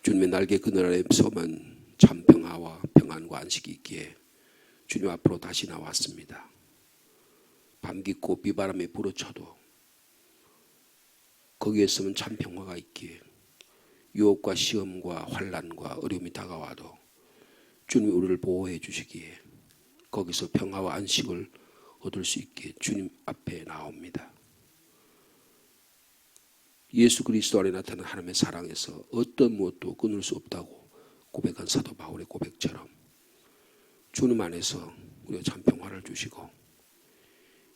주님의 날개 그늘 아래 서면 참 평화와 평안과 안식이 있기에 주님 앞으로 다시 나왔습니다. 밤 깊고 비바람이 불어쳐도 거기에 서면 참 평화가 있기에 유혹과 시험과 환난과 어려움이 다가와도 주님이 우리를 보호해 주시기에 거기서 평화와 안식을 얻을 수 있게 주님 앞에 나옵니다. 예수 그리스도 안에 나타난 하나님의 사랑에서 어떤 무엇도 끊을 수 없다고 고백한 사도 바울의 고백처럼 주님 안에서 우리가 참 평화를 주시고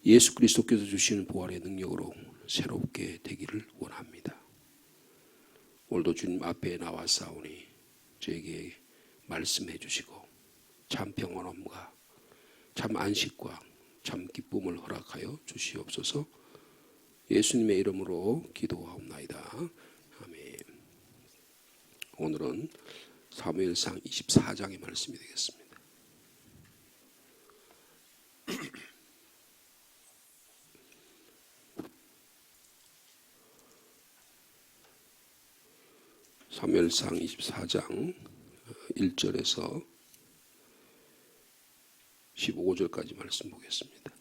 예수 그리스도께서 주시는 부활의 능력으로 새롭게 되기를 원합니다. 오늘도 주님 앞에 나와싸우니 저에게 말씀해 주시고 참 평안함과 참 안식과 참 기쁨을 허락하여 주시옵소서. 예수님의 이름으로 기도하옵나이다. 아멘. 오늘은 사무엘상 24장의 말씀이 되겠습니다. 사무엘상 24장 1절에서 15절까지 말씀 보겠습니다.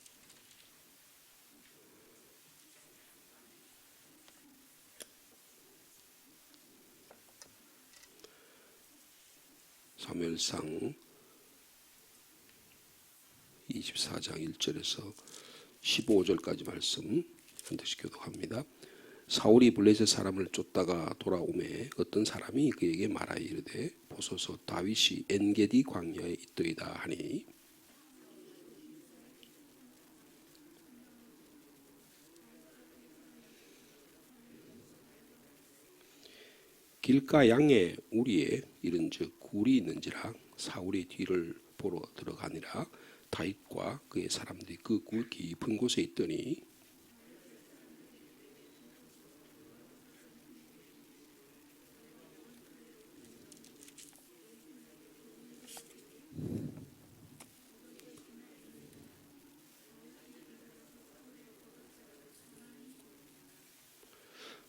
사무엘상 24장 1절에서 15절까지 말씀 반드시 교독합니다. 사울이 블레셋 사람을 쫓다가 돌아오매 어떤 사람이 그에게 말하여 이르되 보소서 다윗이 엔게디 광야에 있더이다 하니 길가 양의 우리에 이른즉 굴이 있는지라 사울이 뒤를 보러 들어가니라 다윗과 그의 사람들이 그 굴 깊은 곳에 있더니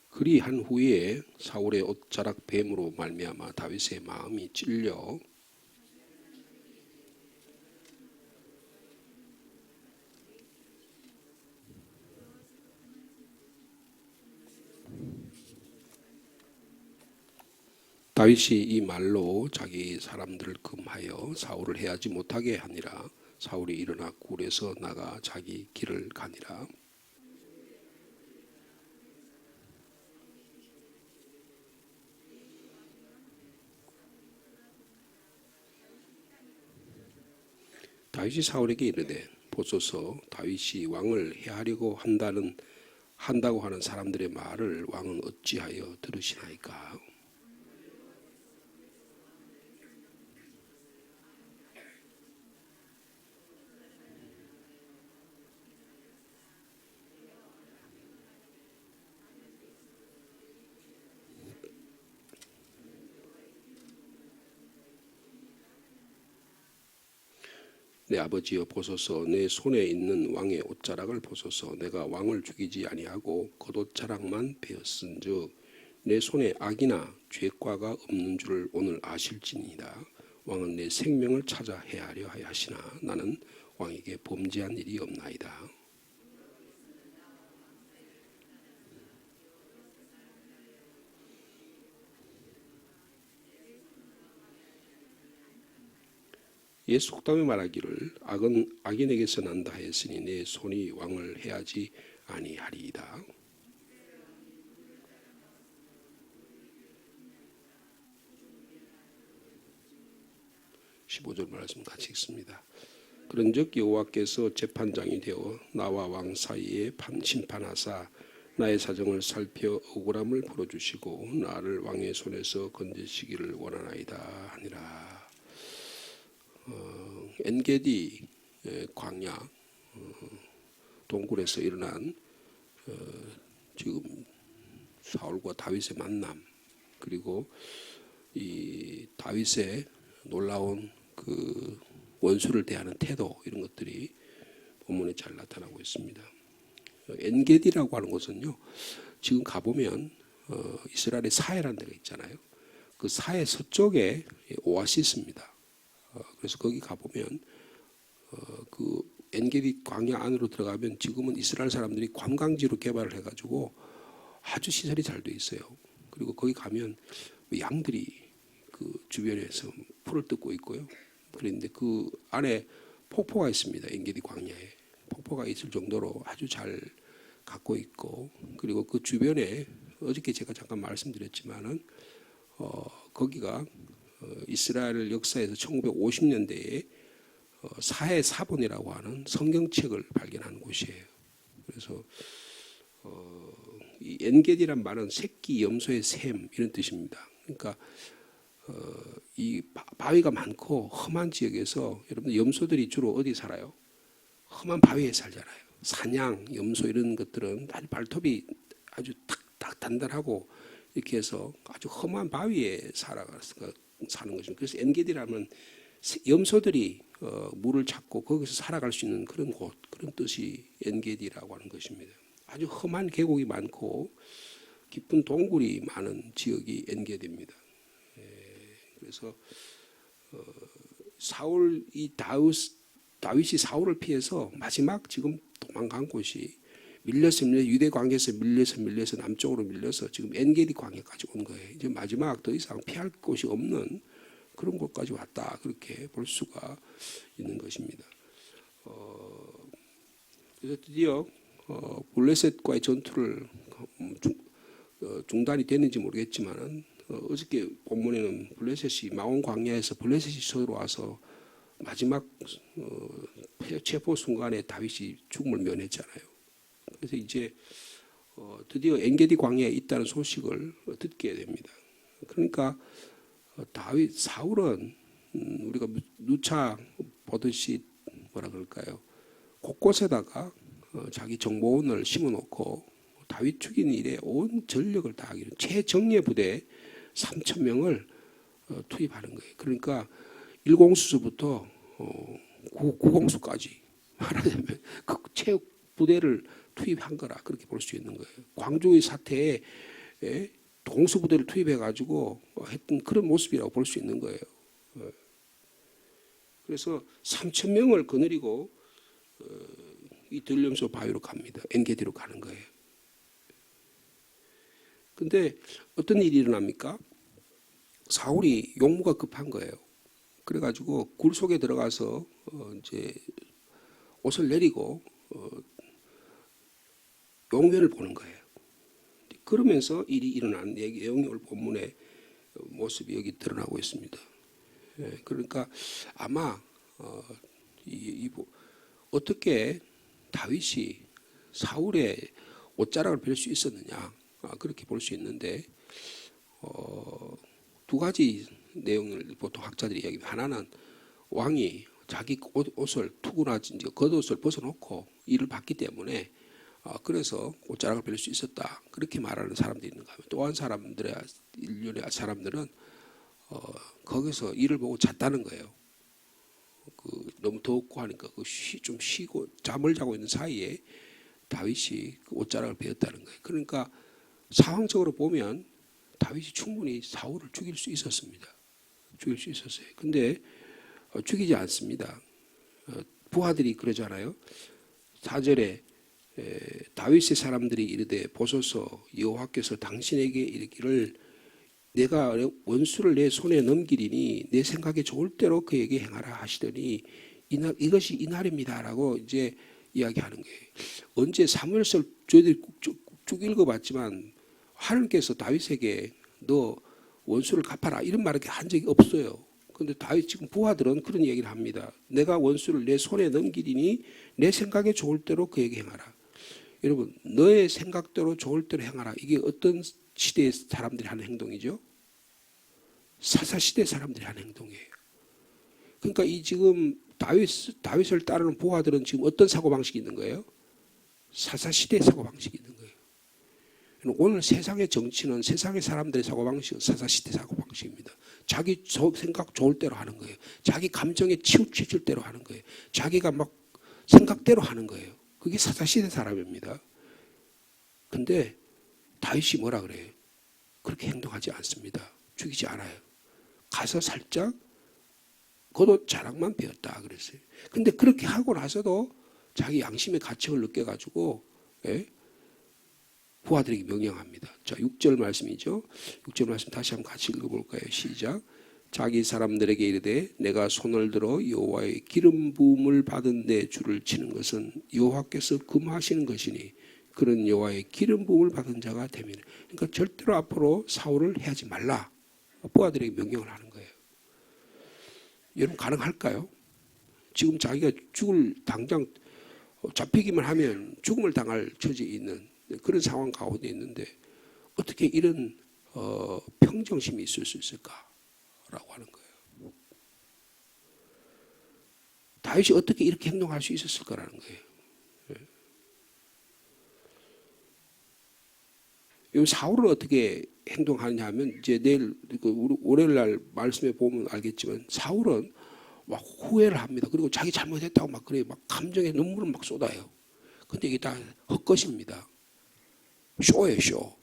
그리한 후에 사울의 옷자락 뱀으로 말미암아 다윗의 마음이 찔려 다윗이 이 말로 자기 사람들을 금하여 사울을 해하지 못하게 하니라. 사울이 일어나 굴에서 나가 자기 길을 가니라. 다윗이 사울에게 이르되 보소서 다윗이 왕을 해하려고 한다고 하는 사람들의 말을 왕은 어찌하여 들으시나이까? 내 아버지여 보소서 내 손에 있는 왕의 옷자락을 보소서 내가 왕을 죽이지 아니하고 겉옷자락만 베었은즉 내 손에 악이나 죄과가 없는 줄을 오늘 아실지니이다. 왕은 내 생명을 찾아 해하려 하시나 나는 왕에게 범죄한 일이 없나이다. 예수 속담에 말하기를 악은 악인에게서 난다 하였으니 내 손이 왕을 해하지 아니하리이다. (15절) 말씀 같이 읽습니다. 그런즉 여호와께서 재판장이 되어 나와 왕 사이에 심판하사 나의 사정을 살펴 억울함을 풀어주시고 나를 왕의 손에서 건지시기를 원하나이다 하니라. 엔게디 광야 동굴에서 일어난 지금 사울과 다윗의 만남 그리고 이 다윗의 놀라운 그 원수를 대하는 태도 이런 것들이 본문에 잘 나타나고 있습니다. 엔게디라고 하는 곳은요 지금 가보면 이스라엘의 사해라는 데가 있잖아요. 그 사해 서쪽에 오아시스입니다. 그래서 거기 가보면 그 엔게디 광야 안으로 들어가면 지금은 이스라엘 사람들이 관광지로 개발을 해가지고 아주 시설이 잘 돼 있어요. 그리고 거기 가면 양들이 그 주변에서 풀을 뜯고 있고요. 그런데 그 안에 폭포가 있습니다. 엔게디 광야에 폭포가 있을 정도로 아주 잘 갖고 있고, 그리고 그 주변에 어저께 제가 잠깐 말씀드렸지만은 거기가 이스라엘 역사에서 1950년대에 사해 사본이라고 하는 성경책을 발견한 곳이에요. 그래서 이 엔게디란 말은 새끼 염소의 샘 이런 뜻입니다. 그러니까 이 바위가 많고 험한 지역에서 여러분 염소들이 주로 어디 살아요? 험한 바위에 살잖아요. 사냥, 염소 이런 것들은 아주 발톱이 아주 탁탁 단단하고 이렇게 해서 아주 험한 바위에 사는 것입니다. 그래서 엔게디라면 염소들이 물을 찾고 거기서 살아갈 수 있는 그런 곳, 그런 뜻이 엔게디라고 하는 것입니다. 아주 험한 계곡이 많고 깊은 동굴이 많은 지역이 엔게디입니다. 그래서 다윗이 사울을 피해서 마지막 지금 도망간 곳이 밀려서 유대 광야에서 밀려서 남쪽으로 밀려서 지금 엔게디 광야까지 온 거예요. 이제 마지막 더 이상 피할 곳이 없는 그런 곳까지 왔다, 그렇게 볼 수가 있는 것입니다. 그래서 드디어 블레셋과의 전투를 중단이 됐는지 모르겠지만 어저께 본문에는 블레셋이 마온 광야에서 블레셋이 서로 와서 마지막 체포 순간에 다윗이 죽음을 면했잖아요. 그래서 이제 드디어 엔게디 광야에 있다는 소식을 듣게 됩니다. 그러니까 사울은 우리가 누차 보듯이 뭐라 그럴까요? 곳곳에다가 자기 정보원을 심어놓고 다윗 죽이는 일에 온 전력을 다하기로 최정예 부대 3,000명을 투입하는 거예요. 그러니까 1공수부터 9공수까지 말하자면 그 체육 부대를 투입한 거라 그렇게 볼 수 있는 거예요. 광주의 사태에 동수부대를 투입해가지고 했던 그런 모습이라고 볼 수 있는 거예요. 그래서 3,000명을 거느리고 이 들염소 바위로 갑니다. 엔게디로 가는 거예요. 근데 어떤 일이 일어납니까? 사울이 용무가 급한 거예요. 그래가지고 굴 속에 들어가서 이제 옷을 내리고 용변을 보는 거예요. 그러면서 일이 일어난 내용이 오늘 본문의 모습이 여기 드러나고 있습니다. 그러니까 아마 어떻게 다윗이 사울의 옷자락을 뵐 수 있었느냐, 그렇게 볼 수 있는데 두 가지 내용을 보통 학자들이 이야기합니다. 하나는 왕이 자기 옷을 투구나 겉옷을 벗어놓고 일을 받기 때문에 그래서 옷자락을 뵐 수 있었다, 그렇게 말하는 사람들이 있는가 하면, 또 한 인류의 사람들은 거기서 일을 보고 잤다는 거예요. 너무 덥고 하니까 좀 쉬고 잠을 자고 있는 사이에 다윗이 그 옷자락을 베었다는 거예요. 그러니까 상황적으로 보면 다윗이 충분히 사울을 죽일 수 있었습니다. 죽일 수 있었어요. 근데 죽이지 않습니다. 부하들이 그러잖아요. 4절에 다윗의 사람들이 이르되 보소서, 여호와께서 당신에게 이르기를 내가 원수를 내 손에 넘기리니 내 생각에 좋을 대로 그에게 행하라 하시더니 이것이 이날입니다라고 이제 이야기하는 거예요. 언제 사무엘서 저희들이 쭉 읽어봤지만 하나님께서 다윗에게 너 원수를 갚아라 이런 말을 한 적이 없어요. 그런데 다윗 지금 부하들은 그런 얘기를 합니다. 내가 원수를 내 손에 넘기리니 내 생각에 좋을 대로 그에게 행하라. 여러분, 너의 생각대로 좋을 대로 행하라. 이게 어떤 시대의 사람들이 하는 행동이죠? 사사시대 사람들이 하는 행동이에요. 그러니까 이 지금 다윗을 따르는 부하들은 지금 어떤 사고방식이 있는 거예요? 사사시대의 사고방식이 있는 거예요. 오늘 세상의 정치는 세상의 사람들의 사고방식은 사사시대 사고방식입니다. 자기 생각 좋을 대로 하는 거예요. 자기 감정에 치우칠 대로 하는 거예요. 자기가 막 생각대로 하는 거예요. 그게 사사시대 사람입니다. 근데 다윗이 뭐라 그래요? 그렇게 행동하지 않습니다. 죽이지 않아요. 가서 살짝 겉옷 자락만 베었다 그랬어요. 근데 그렇게 하고 나서도 자기 양심의 가책을 느껴가지고 부하들에게 명령합니다. 자, 6절 말씀이죠. 6절 말씀 다시 한번 같이 읽어볼까요? 시작. 자기 사람들에게 이르되 내가 손을 들어 여호와의 기름 부음을 받은 내 줄을 치는 것은 여호와께서 금하시는 것이니 그런 여호와의 기름 부음을 받은 자가 되면, 그러니까 절대로 앞으로 사울을 해하지 말라. 부하들에게 명령을 하는 거예요. 여러분 가능할까요? 지금 자기가 죽을 당장 잡히기만 하면 죽음을 당할 처지에 있는 그런 상황 가운데 있는데 어떻게 이런 평정심이 있을 수 있을까라고 하는 거예요. 다윗이 어떻게 이렇게 행동할 수 있었을 거라는 거예요. 이 사울은 어떻게 행동하느냐 하면 이제 내일 우리 월요일 날 말씀에 보면 알겠지만 사울은 막 후회를 합니다. 그리고 자기 잘못했다고 막 그래 막 감정에 눈물을 막 쏟아요. 근데 이게 다 헛것입니다. 쇼예요, 쇼.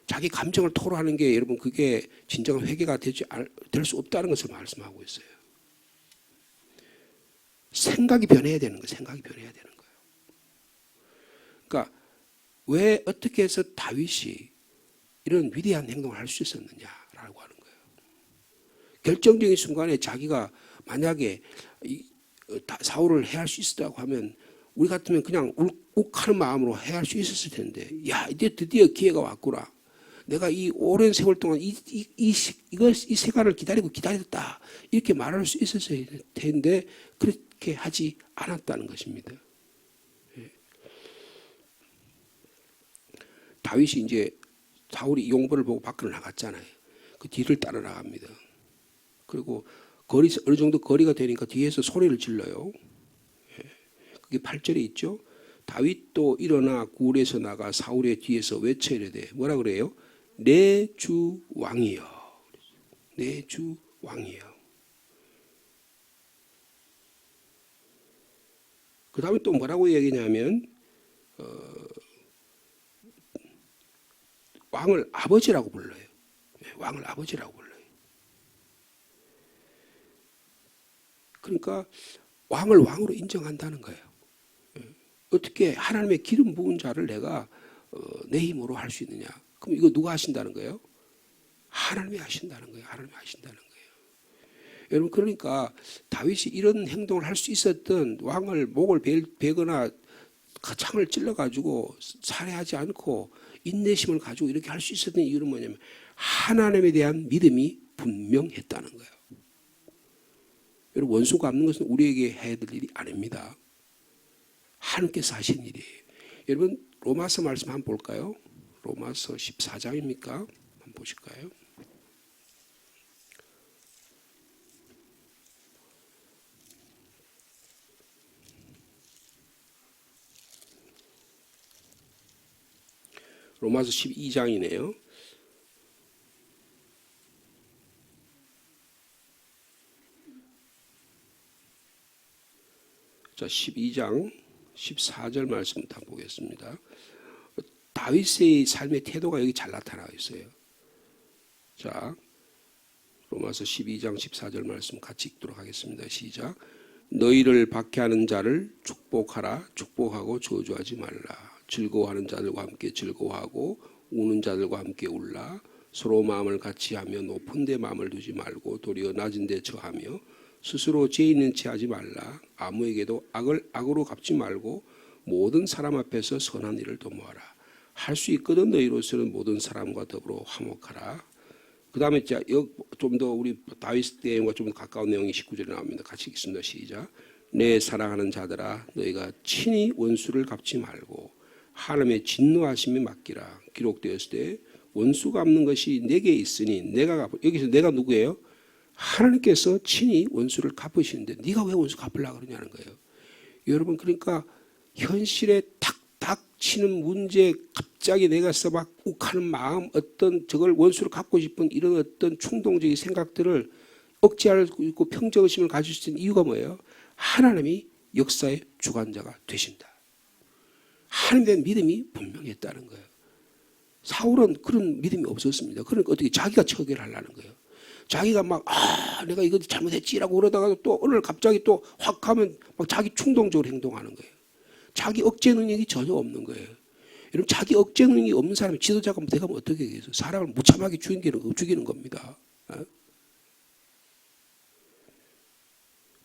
자기 감정을 토로하는 게 여러분 그게 진정한 회개가 될 수 없다는 것을 말씀하고 있어요. 생각이 변해야 되는 거예요. 생각이 변해야 되는 거예요. 그러니까 왜 어떻게 해서 다윗이 이런 위대한 행동을 할 수 있었느냐라고 하는 거예요. 결정적인 순간에 자기가 만약에 사울을 해할 수 있었다고 하면 우리 같으면 그냥 욱하는 마음으로 해할 수 있었을 텐데, 야 이제 드디어 기회가 왔구나. 내가 이 오랜 세월 동안 이 세간을 기다렸다. 이렇게 말할 수 있었을 텐데 그렇게 하지 않았다는 것입니다. 다윗이 이제 사울이 용벌을 보고 밖으로 나갔잖아요. 그 뒤를 따라 나갑니다. 그리고 어느 정도 거리가 되니까 뒤에서 소리를 질러요. 그게 8절에 있죠. 다윗도 일어나 굴에서 나가 사울의 뒤에서 외쳐 이르되 뭐라 그래요? 내 주 왕이여. 내 주 왕이여. 그 다음에 또 뭐라고 얘기냐면 왕을 아버지라고 불러요. 왕을 아버지라고 불러요. 그러니까 왕을 왕으로 인정한다는 거예요. 어떻게 하나님의 기름 부은 자를 내가 내 힘으로 할 수 있느냐? 그럼 이거 누가 하신다는 거예요? 하나님이 하신다는 거예요. 하나님이 하신다는 거예요. 여러분 그러니까 다윗이 이런 행동을 할 수 있었던, 왕을 목을 베거나 창을 찔러가지고 살해하지 않고 인내심을 가지고 이렇게 할 수 있었던 이유는 뭐냐면 하나님에 대한 믿음이 분명했다는 거예요. 여러분 원수 갚는 것은 우리에게 해야 될 일이 아닙니다. 하나님께서 하신 일이에요. 여러분 로마서 말씀 한번 볼까요? 로마서 14장입니까? 한번 보실까요? 로마서 12장이네요. 자, 12장 14절 말씀 다 보겠습니다. 다윗의 삶의 태도가 여기 잘 나타나 있어요. 자, 로마서 12장 14절 말씀 같이 읽도록 하겠습니다. 시작. 너희를 박해하는 자를 축복하라. 축복하고 저주하지 말라. 즐거워하는 자들과 함께 즐거워하고 우는 자들과 함께 울라. 서로 마음을 같이 하며 높은 데 마음을 두지 말고 도리어 낮은 데 처하며 스스로 죄 있는 채 하지 말라. 아무에게도 악을 악으로 갚지 말고 모든 사람 앞에서 선한 일을 도모하라. 할 수 있거든 너희로서는 모든 사람과 더불어 화목하라. 그 다음에 좀 더 우리 다윗 내용과 좀 가까운 내용이 19절에 나옵니다. 같이 읽습니다. 시작. 내 사랑하는 자들아 너희가 친히 원수를 갚지 말고 하나님의 진노하심에 맡기라. 기록되었을 때 원수 갚는 것이 내게 있으니 내가 여기서 내가 누구예요? 하나님께서 친히 원수를 갚으시는데 네가 왜 원수 갚으려고 그러냐는 거예요. 여러분 그러니까 현실에 탁탁 치는 문제, 갑자기 내가 막 욱하는 마음, 어떤 저걸 원수를 갚고 싶은 이런 어떤 충동적인 생각들을 억제하고 있고 평정심을 가질 수 있는 이유가 뭐예요? 하나님이 역사의 주관자가 되신다. 하나님에 대한 믿음이 분명했다는 거예요. 사울은 그런 믿음이 없었습니다. 그러니까 어떻게 자기가 처결하려는 거예요. 자기가 막 내가 이거 잘못했지라고 그러다가 또 어느 날 갑자기 또 확 하면 막 자기 충동적으로 행동하는 거예요. 자기 억제 능력이 전혀 없는 거예요. 여러분 자기 억제 능력이 없는 사람이 지도자가 되면 어떻게 하겠어요? 사람을 무참하게 죽이는 겁니다.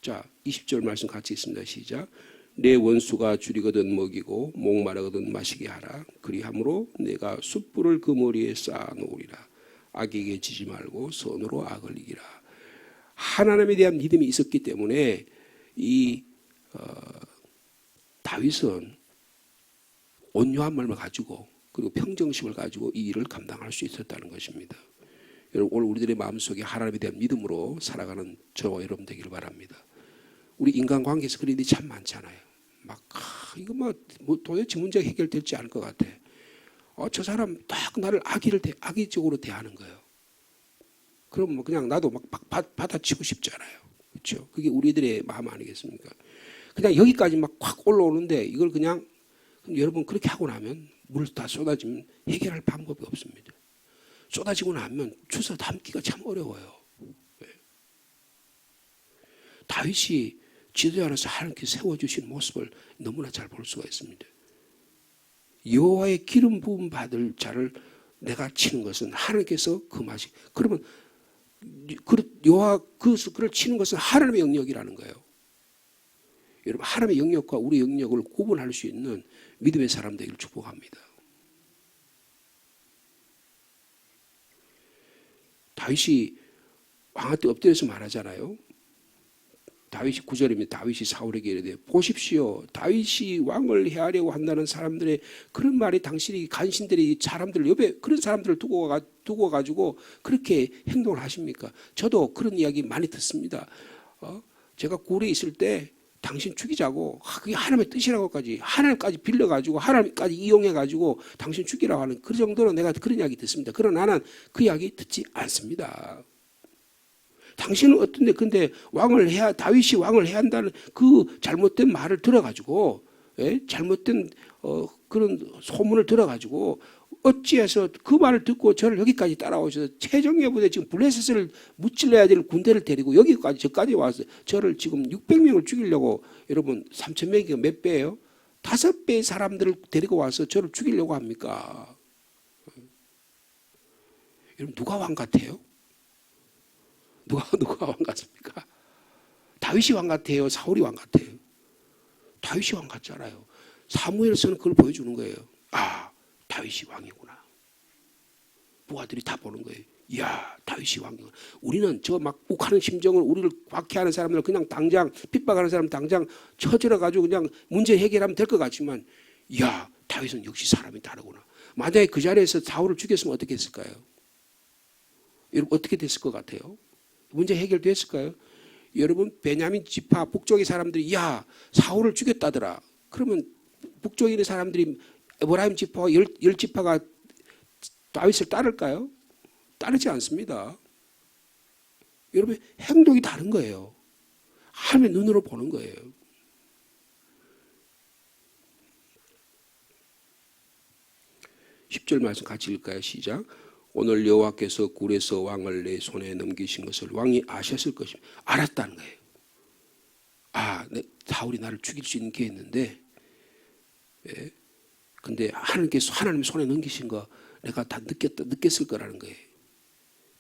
자, 20절 말씀 같이 있습니다. 시작. 내 원수가 줄이거든 먹이고 목마르거든 마시게 하라. 그리함으로 내가 숯불을 그 머리에 쌓아 놓으리라. 악에게 지지 말고 선으로 악을 이기라. 하나님에 대한 믿음이 있었기 때문에 이 다윗은 온유한 마음을 가지고 그리고 평정심을 가지고 이 일을 감당할 수 있었다는 것입니다. 여러분 오늘 우리들의 마음속에 하나님에 대한 믿음으로 살아가는 저와 여러분 되기를 바랍니다. 우리 인간관계에서 그런 일이 참 많잖아요. 막 이거 뭐 도대체 문제가 해결될지 않을 것 같아. 저 사람 딱 나를 악의적으로 대하는 거예요. 그럼 뭐 그냥 나도 막 받아치고 싶잖아요. 그렇죠? 그게 우리들의 마음 아니겠습니까? 그냥 여기까지 막 확 올라오는데 이걸 그냥 여러분 그렇게 하고 나면 물 다 쏟아지면 해결할 방법이 없습니다. 쏟아지고 나면 주워 담기가 참 어려워요. 다윗이 지도자로서 하나님께서 세워주신 모습을 너무나 잘 볼 수가 있습니다. 여호와의 기름 부음 받을 자를 내가 치는 것은 하나님께서 금하시. 그러면 여호와 그를 치는 것은 하나님의 영역이라는 거예요. 여러분 하나님의 영역과 우리 영역을 구분할 수 있는 믿음의 사람 되기를 축복합니다. 다윗이 왕한테 엎드려서 말하잖아요. 다윗이 9절입니다. 다윗이 사울에게 이르되 보십시오. 다윗이 왕을 해하려고 한다는 사람들의 그런 말이 당신이 간신들이 사람들 옆에 그런 사람들을 두고 가지고 그렇게 행동을 하십니까? 저도 그런 이야기 많이 듣습니다. 제가 굴에 있을 때 당신 죽이자고 그게 하나님의 뜻이라고까지 하나님까지 빌려가지고 하나님까지 이용해가지고 당신 죽이라고 하는 그 정도로 내가 그런 이야기 듣습니다. 그러나 나는 그 이야기 듣지 않습니다. 당신은 어떤데 근데 다윗이 왕을 해야 한다는 그 잘못된 말을 들어가지고 잘못된 그런 소문을 들어가지고 어찌해서 그 말을 듣고 저를 여기까지 따라오셔서 최정예부대 지금 블레셋을 무찔러야 될 군대를 데리고 저까지 와서 저를 지금 600명을 죽이려고 여러분 3,000명이 몇 배예요? 5배의 사람들을 데리고 와서 저를 죽이려고 합니까? 여러분 누가 왕 같아요? 누가 왕 같습니까? 다윗이 왕 같아요? 사울이 왕 같아요? 다윗이 왕 같잖아요. 사무엘서는 그걸 보여주는 거예요. 다윗이 왕이구나. 부하들이 다 보는 거예요. 이야, 다윗이 왕이구나. 우리는 저 막 욱하는 심정을 우리를 박해하는 사람들 그냥 당장 핍박하는 사람 당장 쳐들어 가지고 그냥 문제 해결하면 될 것 같지만 이야, 다윗은 역시 사람이 다르구나. 만약에 그 자리에서 사울을 죽였으면 어떻게 했을까요? 여러분 어떻게 됐을 것 같아요? 문제 해결됐을까요? 여러분 베냐민 지파 북쪽의 사람들이 야 사울을 죽였다더라. 그러면 북쪽에 있는 사람들이 에브라임 지파와 열 지파가 다윗을 따를까요? 따르지 않습니다. 여러분 행동이 다른 거예요. 하나님의 눈으로 보는 거예요. (10절) 말씀 같이 읽을까요? 시작. 오늘 여호와께서 굴에서 왕을 내 손에 넘기신 것을 왕이 아셨을 것입니다. 알았다는 거예요. 사울이 나를 죽일 수 있는 게 있는데 근데 하나님께서 하나님 손에 넘기신 거 내가 다 느꼈을 거라는 거예요.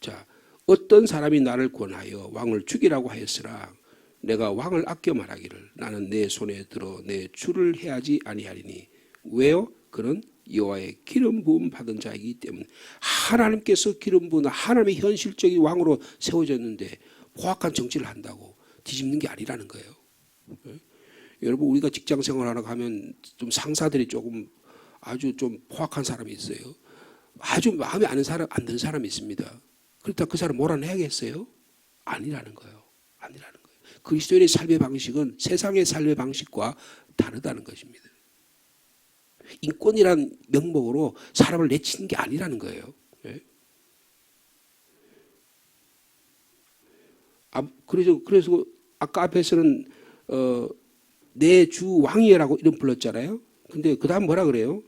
자, 어떤 사람이 나를 권하여 왕을 죽이라고 하였으나 내가 왕을 아껴 말하기를 나는 내 손에 들어 내 주를 해하지 아니하리니 왜요? 그는 여호와의 기름 부음 받은 자이기 때문에 하나님께서 기름 부은 하나님의 현실적인 왕으로 세워졌는데 포악한 정치를 한다고 뒤집는 게 아니라는 거예요. 여러분 우리가 직장 생활하러 가면 좀 상사들이 조금 아주 좀 포악한 사람이 있어요. 아주 마음에 안 드는 사람이 있습니다. 그렇다고 그 사람 몰아내야겠어요? 아니라는 거예요. 아니라는 거예요. 그리스도인의 삶의 방식은 세상의 삶의 방식과 다르다는 것입니다. 인권이란 명목으로 사람을 내치는 게 아니라는 거예요. 그래서 아까 앞에서는 내 주 왕이라고 이름 불렀잖아요. 근데 그 다음 뭐라 그래요?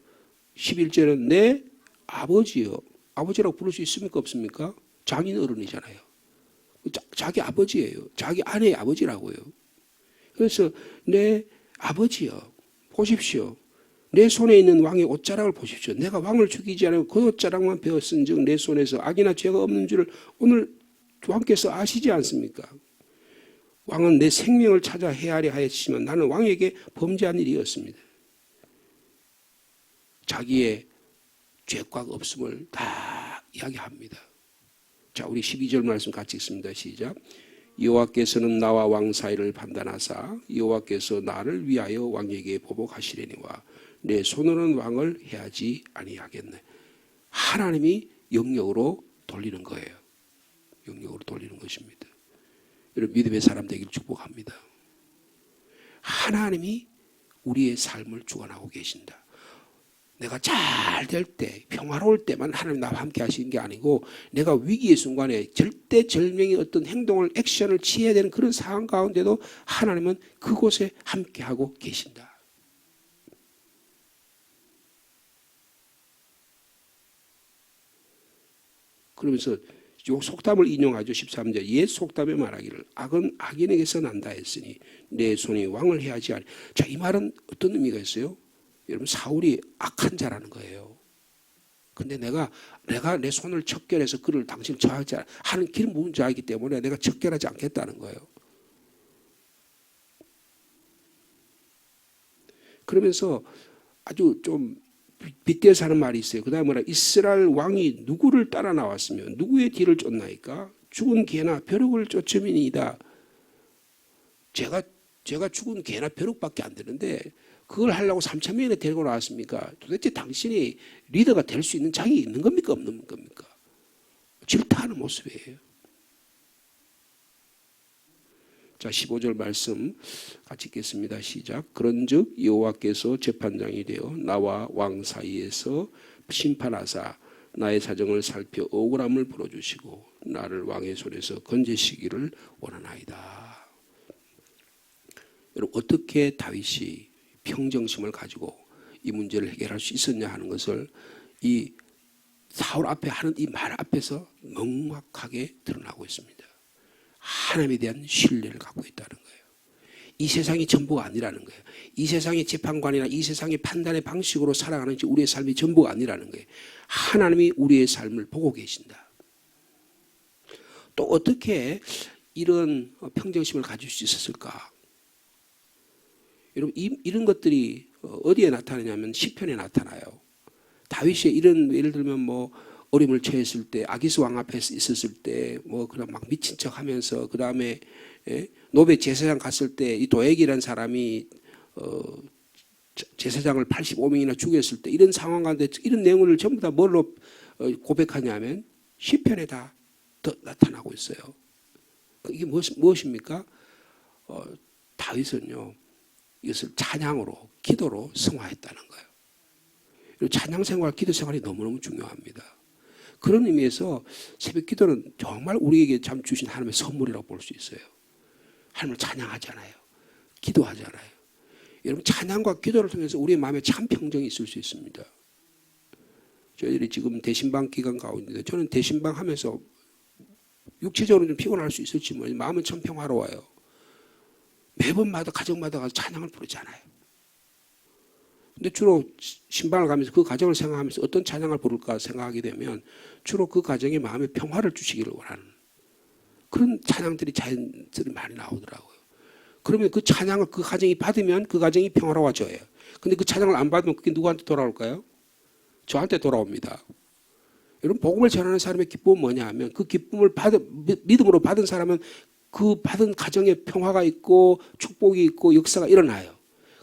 11절은 내 아버지요. 아버지라고 부를 수 있습니까? 없습니까? 장인 어른이잖아요. 자기 아버지예요. 자기 아내의 아버지라고요. 그래서 내 아버지요. 보십시오. 내 손에 있는 왕의 옷자락을 보십시오. 내가 왕을 죽이지 않고 그 옷자락만 베었은즉 내 손에서 악이나 죄가 없는 줄을 오늘 왕께서 아시지 않습니까? 왕은 내 생명을 찾아 헤아려 하였지만 나는 왕에게 범죄한 일이 없습니다. 자기의 죄과 없음을 다 이야기합니다. 자, 우리 12절 말씀 같이 읽습니다. 시작. 여호와께서는 나와 왕 사이를 판단하사 여호와께서 나를 위하여 왕에게 보복하시려니와 내 손으로는 왕을 해하지 아니하겠네. 하나님이 영역으로 돌리는 거예요. 영역으로 돌리는 것입니다. 여러분 믿음의 사람 되기를 축복합니다. 하나님이 우리의 삶을 주관하고 계신다. 내가 잘 될 때, 평화로울 때만 하나님 나와 함께 하시는 게 아니고 내가 위기의 순간에 절대절명의 어떤 행동을, 액션을 취해야 되는 그런 상황 가운데도 하나님은 그곳에 함께하고 계신다. 그러면서 요 속담을 인용하죠. 13절. 옛 속담에 말하기를 악은 악인에게서 난다 했으니 내 손이 왕을 해하지 아니. 자, 이 말은 어떤 의미가 있어요? 여러분 사울이 악한 자라는 거예요. 근데 내가 내 손을 척결해서 그를 당신을 저하지 하는 길 모은 자이기 때문에 내가 척결하지 않겠다는 거예요. 그러면서 아주 좀 빗대어서 하는 말이 있어요. 그 다음에 뭐라 이스라엘 왕이 누구를 따라 나왔으면 누구의 뒤를 쫓나이까? 죽은 개나 벼룩을 쫓음이니이다. 제가 죽은 개나 벼룩밖에 안 되는데 그걸 하려고 3,000명이나 데리고 나왔습니까? 도대체 당신이 리더가 될 수 있는 자격이 있는 겁니까? 없는 겁니까? 질타하는 모습이에요. 자, 15절 말씀 같이 읽겠습니다. 시작. 그런즉 여호와께서 재판장이 되어 나와 왕 사이에서 심판하사 나의 사정을 살펴 억울함을 풀어주시고 나를 왕의 손에서 건지시기를 원하나이다. 여러분 어떻게 다윗이 평정심을 가지고 이 문제를 해결할 수 있었냐 하는 것을 이 사울 앞에 하는 이 말 앞에서 명확하게 드러나고 있습니다. 하나님에 대한 신뢰를 갖고 있다는 거예요. 이 세상이 전부가 아니라는 거예요. 이 세상의 재판관이나 이 세상의 판단의 방식으로 살아가는 우리의 삶이 전부가 아니라는 거예요. 하나님이 우리의 삶을 보고 계신다. 또 어떻게 이런 평정심을 가질 수 있었을까? 여러분 이런 것들이 어디에 나타나냐면 시편에 나타나요. 다윗이 이런 예를 들면 뭐 어림을 처했을 때 아기스 왕 앞에 있었을 때 뭐 그냥 막 미친 척하면서 그 다음에 노베 제사장 갔을 때 이 도액이라는 사람이 제사장을 85명이나 죽였을 때 이런 상황 가운데 이런 내용을 전부 다 뭘로 고백하냐면 시편에 다 나타나고 있어요. 이게 무엇입니까? 다윗은요. 이것을 찬양으로 기도로 승화했다는 거예요. 찬양 생활, 기도 생활이 너무너무 중요합니다. 그런 의미에서 새벽 기도는 정말 우리에게 참 주신 하나님의 선물이라고 볼 수 있어요. 하나님을 찬양하잖아요. 기도하잖아요. 여러분 찬양과 기도를 통해서 우리의 마음에 참 평정이 있을 수 있습니다. 저희들이 지금 대신방 기간 가운데 저는 대신방 하면서 육체적으로 좀 피곤할 수 있을지 모르지만 마음은 참 평화로워요. 매번마다 가정마다 가서 찬양을 부르잖아요. 근데 주로 신방을 가면서 그 가정을 생각하면서 어떤 찬양을 부를까 생각하게 되면 주로 그 가정에 마음의 평화를 주시기를 원하는 그런 찬양들이 자연스레 많이 나오더라고요. 그러면 그 찬양을 그 가정이 받으면 그 가정이 평화로워져요. 근데 그 찬양을 안 받으면 그게 누구한테 돌아올까요? 저한테 돌아옵니다. 여러분 복음을 전하는 사람의 기쁨은 뭐냐 하면 그 기쁨을 믿음으로 받은 사람은 그 받은 가정에 평화가 있고 축복이 있고 역사가 일어나요.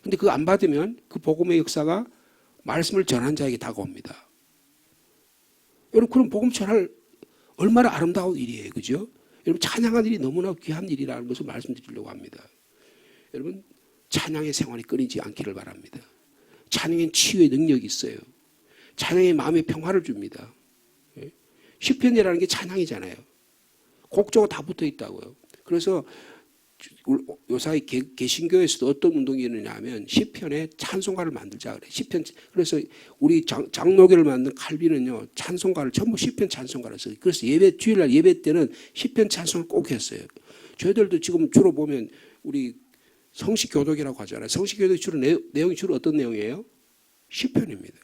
근데 그거 안 받으면 그 복음의 역사가 말씀을 전한 자에게 다가옵니다. 여러분 그럼 복음 전할 얼마나 아름다운 일이에요. 그죠? 여러분 찬양하는 일이 너무나 귀한 일이라는 것을 말씀드리려고 합니다. 여러분 찬양의 생활이 끊이지 않기를 바랍니다. 찬양엔 치유의 능력이 있어요. 찬양의 마음의 평화를 줍니다. 시편이라는 게 찬양이잖아요. 곡조가 다 붙어 있다고요. 그래서 요사이 개신교에서도 어떤 운동이 있느냐 하면 시편에 찬송가를 만들자 그래. 시편 그래서 우리 장로교를 만든 칼빈은요 찬송가를 전부 시편 찬송가를 써요. 그래서 주일날 예배 때는 시편 찬송을 꼭 했어요. 저희들도 지금 주로 보면 우리 성식교독이라고 하잖아요. 성식교독 주로 내용이 주로 어떤 내용이에요? 시편입니다.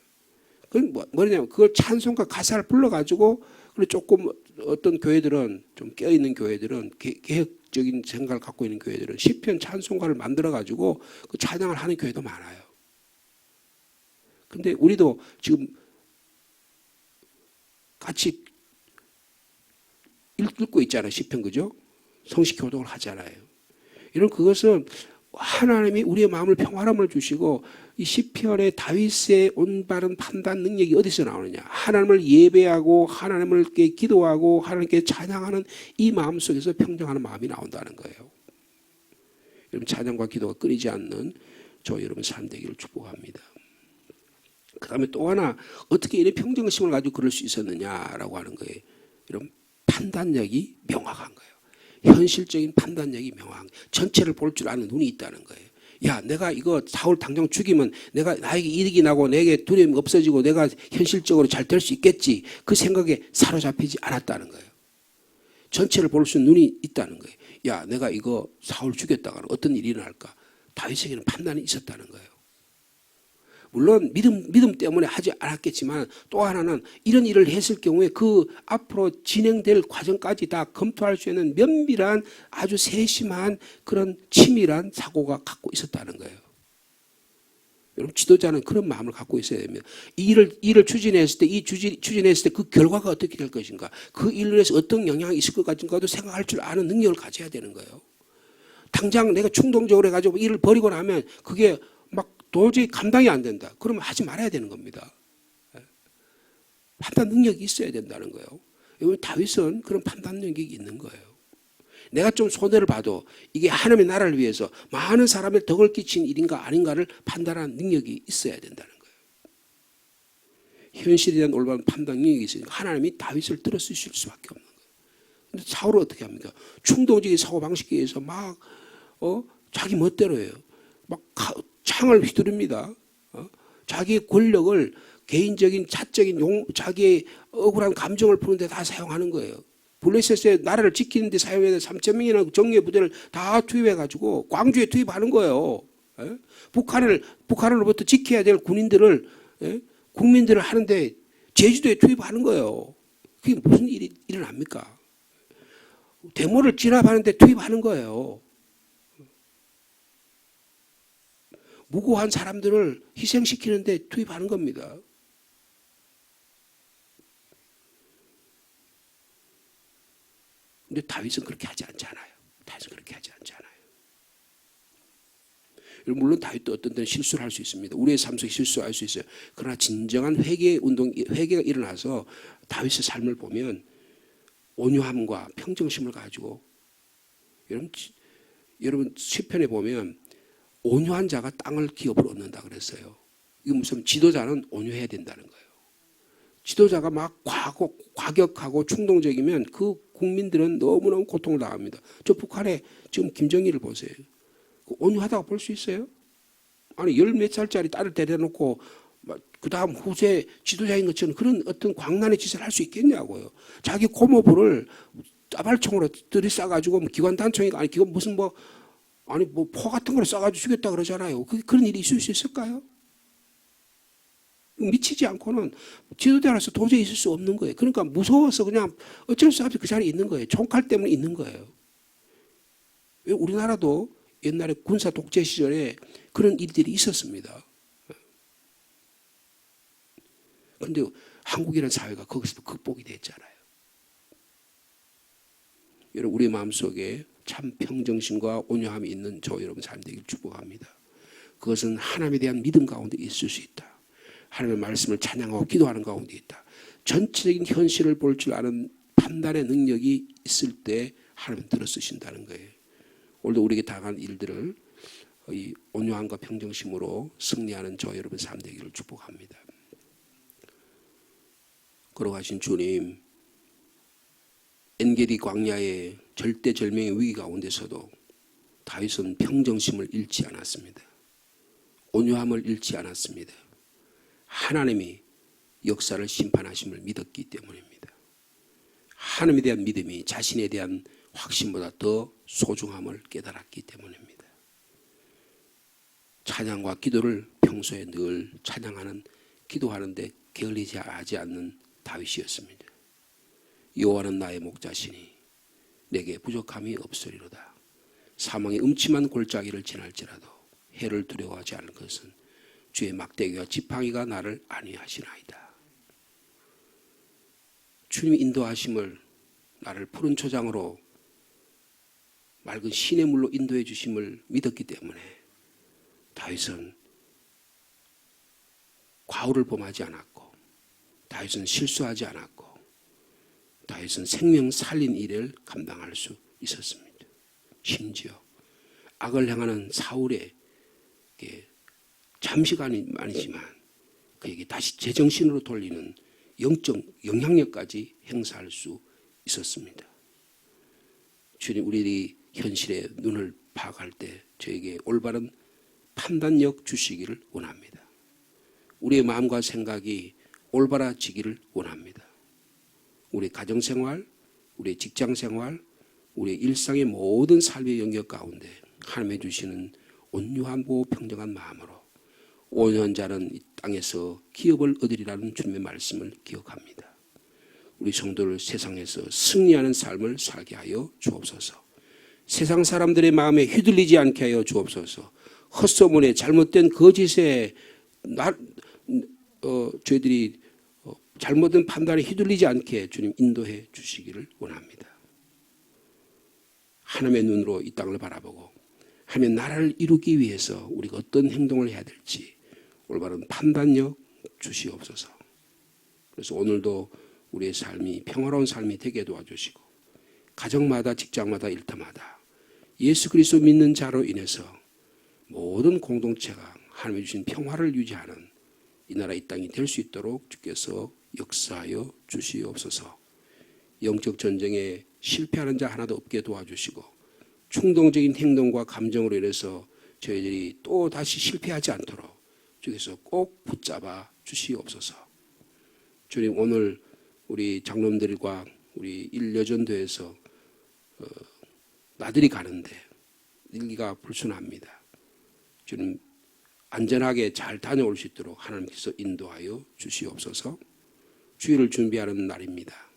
그건 뭐냐면 그걸 찬송가 가사를 불러가지고 그리고 조금 어떤 교회들은 좀 깨어있는 교회들은 개혁적인 생각을 갖고 있는 교회들은 시편 찬송가를 만들어가지고 그 찬양을 하는 교회도 많아요. 근데 우리도 지금 같이 읽고 있잖아요. 시편 그죠? 성식 교독을 하잖아요. 이런 그것은 하나님이 우리의 마음을 평화로움을 주시고 이 시편의 다윗의 올바른 판단 능력이 어디서 나오느냐? 하나님을 예배하고 하나님께 기도하고 하나님께 찬양하는 이 마음 속에서 평정하는 마음이 나온다는 거예요. 여러분 찬양과 기도가 끊이지 않는 저 여러분 삶 되기를 축복합니다. 그 다음에 또 하나 어떻게 이런 평정심을 가지고 그럴 수 있었느냐라고 하는 거예요. 이런 판단력이 명확한 거예요. 현실적인 판단력이 명확한 거예요. 전체를 볼 줄 아는 눈이 있다는 거예요. 야, 내가 이거 사울 당장 죽이면 나에게 이득이 나고 내게 두려움이 없어지고 내가 현실적으로 잘 될 수 있겠지. 그 생각에 사로잡히지 않았다는 거예요. 전체를 볼 수 있는 눈이 있다는 거예요. 야, 내가 이거 사울 죽였다가 어떤 일이 일어날까? 다윗에게는 판단이 있었다는 거예요. 물론 믿음 때문에 하지 않았겠지만 또 하나는 이런 일을 했을 경우에 그 앞으로 진행될 과정까지 다 검토할 수 있는 면밀한 아주 세심한 그런 치밀한 사고가 갖고 있었다는 거예요. 여러분 지도자는 그런 마음을 갖고 있어야 됩니다. 이 일을 추진했을 때 추진했을 때 그 결과가 어떻게 될 것인가, 그 일로 해서 어떤 영향이 있을 것 같은가도 생각할 줄 아는 능력을 가져야 되는 거예요. 당장 내가 충동적으로 해가지고 일을 벌이고 나면 그게 막 도저히 감당이 안 된다. 그러면 하지 말아야 되는 겁니다. 판단 능력이 있어야 된다는 거예요. 다윗은 그런 판단 능력이 있는 거예요. 내가 좀 손해를 봐도 이게 하나님의 나라를 위해서 많은 사람의 덕을 끼친 일인가 아닌가를 판단하는 능력이 있어야 된다는 거예요. 현실에 대한 올바른 판단 능력이 있으니까 하나님이 다윗을 들어 쓰실 수밖에 없는 거예요. 근데 사울은 어떻게 합니까? 충동적인 사고방식에 의해서 막 자기 멋대로 해요. 막 창을 휘두릅니다. 자기의 권력을 개인적인 자적인 자기의 억울한 감정을 푸는데 다 사용하는 거예요. 블레셋의 나라를 지키는데 사용해야 3,000명이나 정예 부대를 다 투입해가지고 광주에 투입하는 거예요. 북한으로부터 지켜야 될 군인들을 국민들을 하는데 제주도에 투입하는 거예요. 그게 무슨 일이 일어납니까? 대모를 진압하는데 투입하는 거예요. 무고한 사람들을 희생시키는데 투입하는 겁니다. 근데 다윗은 그렇게 하지 않잖아요. 다윗은 그렇게 하지 않잖아요. 물론 다윗도 어떤 때는 실수를 할 수 있습니다. 우리의 삶 속에 실수할 수 있어요. 그러나 진정한 회개가 일어나서 다윗의 삶을 보면 온유함과 평정심을 가지고 여러분 시편에 보면 온유한 자가 땅을 기업으로 얻는다 그랬어요. 이게 무슨 지도자는 온유해야 된다는 거예요. 지도자가 막 과격하고 충동적이면 그 국민들은 너무너무 고통을 당합니다. 저 북한에 지금 김정일을 보세요. 온유하다고 볼 수 있어요? 아니 열 몇 살짜리 딸을 데려놓고 그 다음 후세 지도자인 것처럼 그런 어떤 광란의 짓을 할 수 있겠냐고요. 자기 고모부를 따발총으로 들이싸가지고 기관단총이가 아니 기관 무슨 포 같은 걸 쏴가지고 죽였다 그러잖아요. 그런 일이 있을 수 있을까요? 미치지 않고는 지도자로서 도저히 있을 수 없는 거예요. 그러니까 무서워서 그냥 어쩔 수 없이 그 자리에 있는 거예요. 총칼 때문에 있는 거예요. 우리나라도 옛날에 군사 독재 시절에 그런 일들이 있었습니다. 그런데 한국이라는 사회가 거기서도 극복이 됐잖아요. 여러분 우리 마음속에 참 평정심과 온유함이 있는 저 여러분 삶 되길 축복합니다. 그것은 하나님에 대한 믿음 가운데 있을 수 있다. 하나님의 말씀을 찬양하고 기도하는 가운데 있다. 전체적인 현실을 볼 줄 아는 판단의 능력이 있을 때 하나님 들어 쓰신다는 거예요. 오늘도 우리에게 당한 일들을 이 온유함과 평정심으로 승리하는 저 여러분 삶 되기를 축복합니다. 걸어가신 주님, 엔게디 광야의 절대절명의 위기 가운데서도 다윗은 평정심을 잃지 않았습니다. 온유함을 잃지 않았습니다. 하나님이 역사를 심판하심을 믿었기 때문입니다. 하나님에 대한 믿음이 자신에 대한 확신보다 더 소중함을 깨달았기 때문입니다. 찬양과 기도를 평소에 늘 찬양하는, 기도하는데 게을리지 하지 않는 다윗이었습니다. 여호와는 나의 목자시니 내게 부족함이 없으리로다. 사망의 음침한 골짜기를 지날지라도 해를 두려워하지 않을 것은 주의 막대기와 지팡이가 나를 안위하시나이다. 주님의 인도하심을, 나를 푸른 초장으로 맑은 시냇 물로 인도해 주심을 믿었기 때문에 다윗은 과오를 범하지 않았고, 다윗은 실수하지 않았고, 다윗은 생명 살린 일을 감당할 수 있었습니다. 심지어 악을 행하는 사울에게 잠시간이지만 그에게 다시 제정신으로 돌리는 영적 영향력까지 행사할 수 있었습니다. 주님, 우리들이 현실의 눈을 파악할 때 저에게 올바른 판단력 주시기를 원합니다. 우리의 마음과 생각이 올바라지기를 원합니다. 우리 가정생활, 우리 직장생활, 우리 일상의 모든 삶의 영역 가운데 하나님이 주시는 온유하고 평정한 마음으로 온유한 자는 이 땅에서 기업을 얻으리라는 주님의 말씀을 기억합니다. 우리 성도를 세상에서 승리하는 삶을 살게 하여 주옵소서. 세상 사람들의 마음에 휘둘리지 않게 하여 주옵소서. 헛소문에 잘못된 거짓에 저희들이 잘못된 판단에 휘둘리지 않게 주님 인도해 주시기를 원합니다. 하나님의 눈으로 이 땅을 바라보고 하나님의 나라를 이루기 위해서 우리가 어떤 행동을 해야 될지 올바른 판단력 주시옵소서. 그래서 오늘도 우리의 삶이 평화로운 삶이 되게 도와주시고 가정마다 직장마다 일터마다 예수 그리스도 믿는 자로 인해서 모든 공동체가 하나님이 주신 평화를 유지하는 이 나라 이 땅이 될 수 있도록 주께서 역사하여 주시옵소서. 영적 전쟁에 실패하는 자 하나도 없게 도와주시고 충동적인 행동과 감정으로 인해서 저희들이 또 다시 실패하지 않도록 주께서 꼭 붙잡아 주시옵소서. 주님, 오늘 우리 장로님들과 우리 일여전도에서 나들이 가는데 일기가 불순합니다. 주님, 안전하게 잘 다녀올 수 있도록 하나님께서 인도하여 주시옵소서. 주일을 준비하는 날입니다.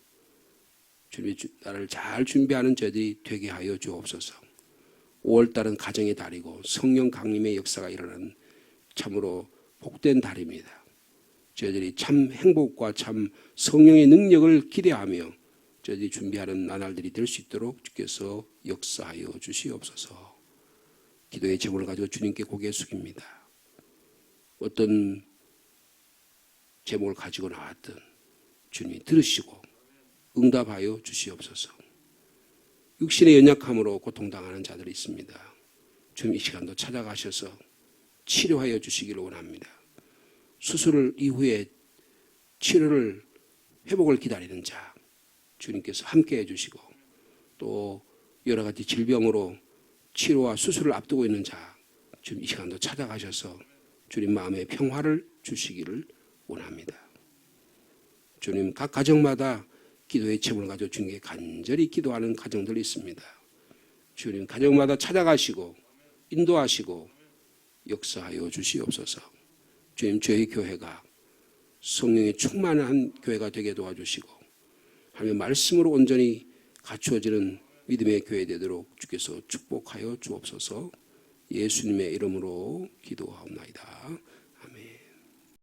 주님의 나를 잘 준비하는 저들이 되게 하여 주옵소서. 5월달은 가정의 달이고 성령 강림의 역사가 일어나는 참으로 복된 달입니다. 저희들이 참 행복과 참 성령의 능력을 기대하며 저희들이 준비하는 나날들이 될 수 있도록 주께서 역사하여 주시옵소서. 기도의 제목을 가지고 주님께 고개 숙입니다. 어떤 제목을 가지고 나왔든 주님이 들으시고 응답하여 주시옵소서. 육신의 연약함으로 고통당하는 자들이 있습니다. 주님, 이 시간도 찾아가셔서 치료하여 주시기를 원합니다. 수술 이후에 치료를 회복을 기다리는 자 주님께서 함께 해주시고 또 여러 가지 질병으로 치료와 수술을 앞두고 있는 자 주님, 이 시간도 찾아가셔서 주님 마음의 평화를 주시기를 원합니다. 주님, 각 가정마다 기도의 제목을 가지고 주님께 간절히 기도하는 가정들이 있습니다. 주님, 가정마다 찾아가시고 인도하시고 역사하여 주시옵소서. 주님, 저희 교회가 성령의 충만한 교회가 되게 도와주시고 하나님의 말씀으로 온전히 갖추어지는 믿음의 교회 되도록 주께서 축복하여 주옵소서. 예수님의 이름으로 기도하옵나이다. 아멘.